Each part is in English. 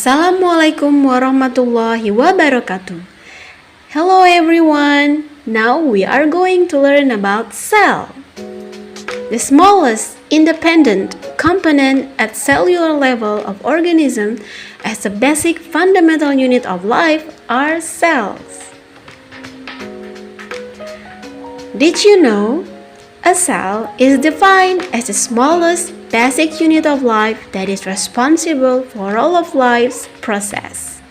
Assalamu'alaikum warohmatullahi wabarokatuh. Hello everyone. Now we are going to learn about cell. The smallest independent component at cellular level of organism as the basic fundamental unit of life are cells. Did you know? A cell is defined as the smallest basic unit of life that is responsible for all of life's process.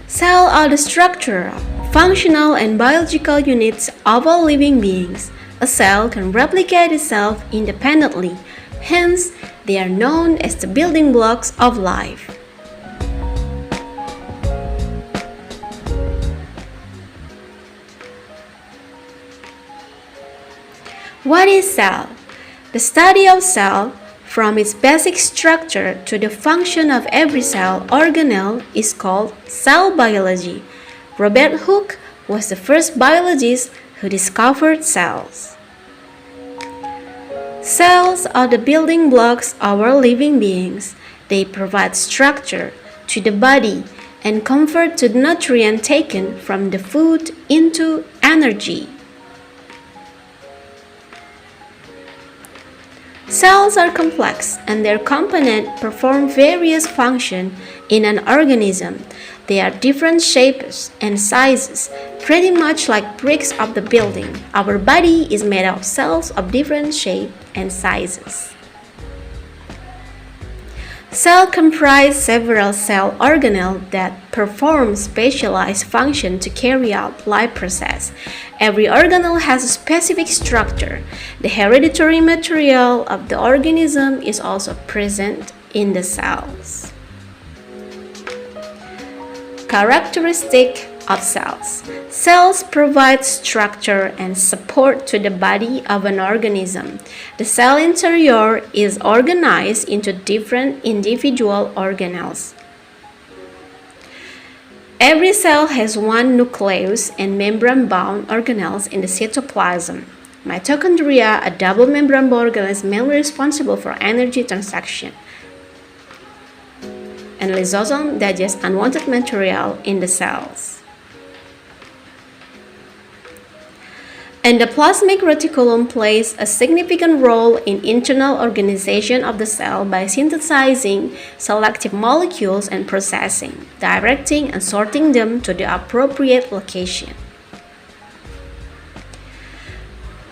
Cells are the structural, functional, and biological units of all living beings. A cell can replicate itself independently, hence they are known as the building blocks of life. What is cell? The study of cell, from its basic structure to the function of every cell organelle, is called cell biology. Robert Hooke was the first biologist who discovered cells. Cells are the building blocks of our living beings. They provide structure to the body and convert the nutrient taken from the food into energy. Cells are complex and their components perform various functions in an organism. They are different shapes and sizes, pretty much like bricks of the building. Our body is made of cells of different shapes and sizes. Cells comprise several cell organelles that perform specialized functions to carry out life process. Every organelle has a specific structure. The hereditary material of the organism is also present in the cells. Characteristic of cells. Cells provide structure and support to the body of an organism. The cell interior is organized into different individual organelles. Every cell has one nucleus and membrane-bound organelles in the cytoplasm. Mitochondria, a double membrane organelle, is mainly responsible for energy transaction. And lysosome digests unwanted material in the cells. Endoplasmic reticulum plays a significant role in internal organization of the cell by synthesizing selective molecules and processing, directing and sorting them to the appropriate location.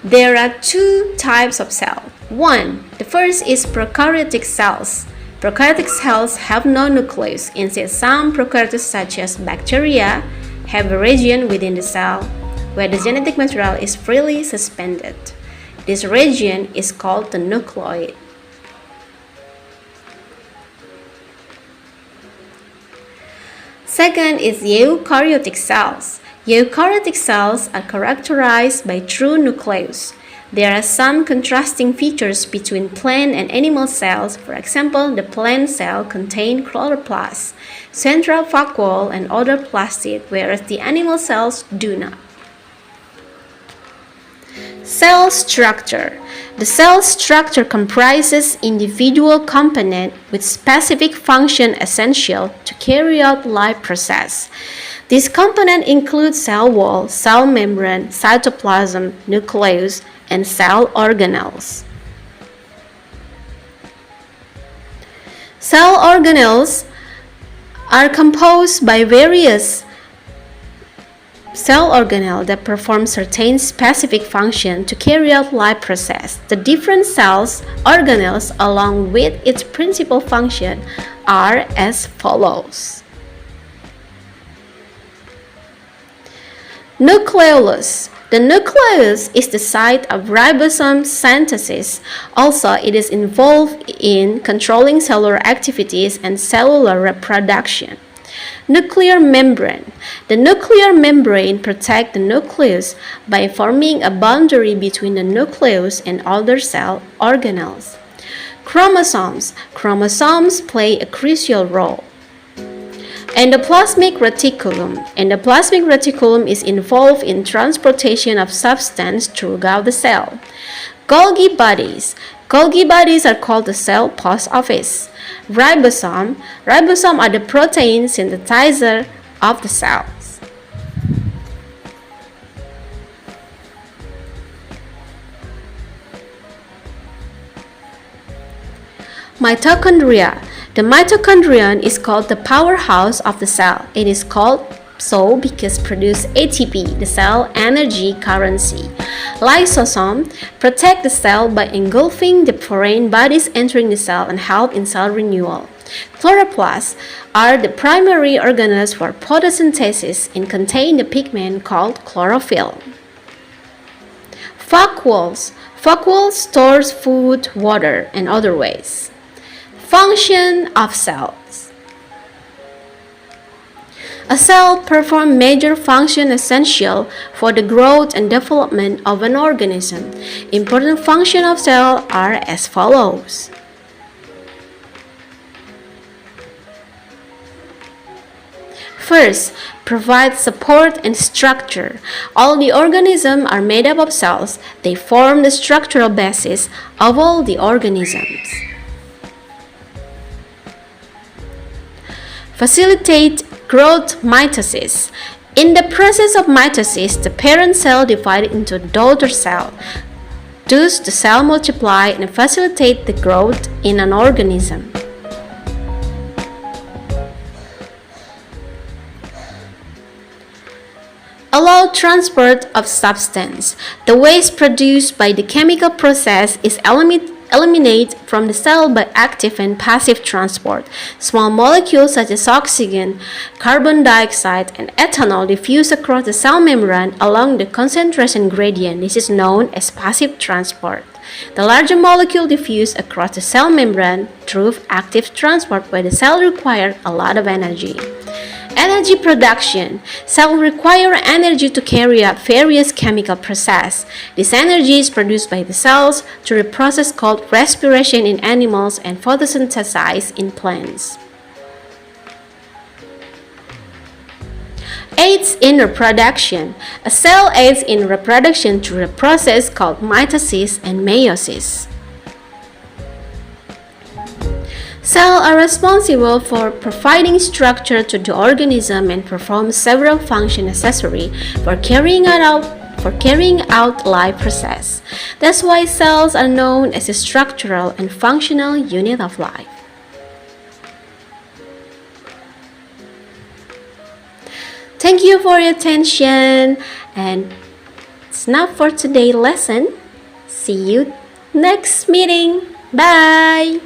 There are two types of cells. One, the first is prokaryotic cells. Prokaryotic cells have no nucleus. Instead, some prokaryotes such as bacteria have a region within the cell where the genetic material is freely suspended. This region is called the nucleus. Second is eukaryotic cells. Eukaryotic cells are characterized by true nucleus. There are some contrasting features between plant and animal cells. For example, the plant cell contains chloroplast, central vacuole, and other plastid, whereas the animal cells do not. Cell structure. The cell structure comprises individual components with specific function essential to carry out life process. These components include cell wall, cell membrane, cytoplasm, nucleus, and cell organelles. Cell organelles are composed by various cell organelles that perform certain specific function to carry out life process. The different cells organelles along with its principal function are as follows. Nucleolus. The nucleus is the site of ribosome synthesis. Also, it is involved in controlling cellular activities and cellular reproduction. Nuclear membrane. The nuclear membrane protects the nucleus by forming a boundary between the nucleus and other cell organelles. Chromosomes. Chromosomes play a crucial role. Endoplasmic reticulum. Endoplasmic reticulum is involved in transportation of substance throughout the cell. Golgi bodies. Golgi bodies are called the cell post office. Ribosome are the protein synthesizer of the cells. Mitochondria. The mitochondrion is called the powerhouse of the cell. It is called so because produce ATP, the cell energy currency. Lysosome protect the cell by engulfing the foreign bodies entering the cell and help in cell renewal. Chloroplasts are the primary organelles for photosynthesis and contain the pigment called chlorophyll. Vacuoles stores food, water, and other waste. Function of cells. A cell performs major functions essential for the growth and development of an organism. Important functions of cells are as follows. First, provide support and structure. All the organisms are made up of cells. They form the structural basis of all the organisms. Facilitate growth mitosis. In the process of mitosis, the parent cell divides into daughter cell. Thus, the cell multiply and facilitate the growth in an organism. Allow transport of substance. The waste produced by the chemical process is eliminated from the cell by active and passive transport. Small molecules such as oxygen, carbon dioxide, and ethanol diffuse across the cell membrane along the concentration gradient. This is known as passive transport. The larger molecule diffuse across the cell membrane through active transport where the cell requires a lot of energy. Energy production. Cells require energy to carry out various chemical processes. This energy is produced by the cells through a process called respiration in animals and photosynthesis in plants. Aids in reproduction. A cell aids in reproduction through a process called mitosis and meiosis. Cells are responsible for providing structure to the organism and perform several functions necessary for carrying out life process. That's why cells are known as a structural and functional unit of life. Thank you for your attention, and it's enough for today's lesson. See you next meeting. Bye.